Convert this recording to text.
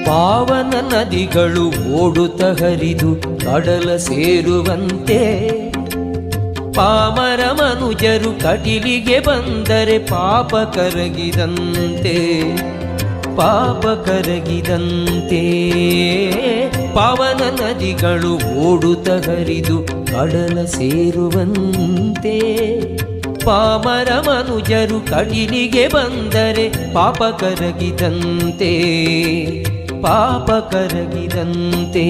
ಪಾವನ ನದಿಗಳು ಓಡುತ್ತ ಹರಿದು ಕಡಲ ಸೇರುವಂತೆ ಪಾಮರ ಮನುಜರು ಕಟಿಲಿಗೆ ಬಂದರೆ ಪಾಪ ಕರಗಿದಂತೆ, ಪಾಪ ಕರಗಿದಂತೆ. ಪಾವನ ನದಿಗಳು ಓಡುತ್ತ ಹರಿದು ಕಡಲ ಸೇರುವಂತೆ ಪಾಮರ ಮನುಜರು ಕಟಿಲಿಗೆ ಬಂದರೆ ಪಾಪ ಕರಗಿದಂತೆ, ಪಾಪ ಕರಗಿದಂತೆ.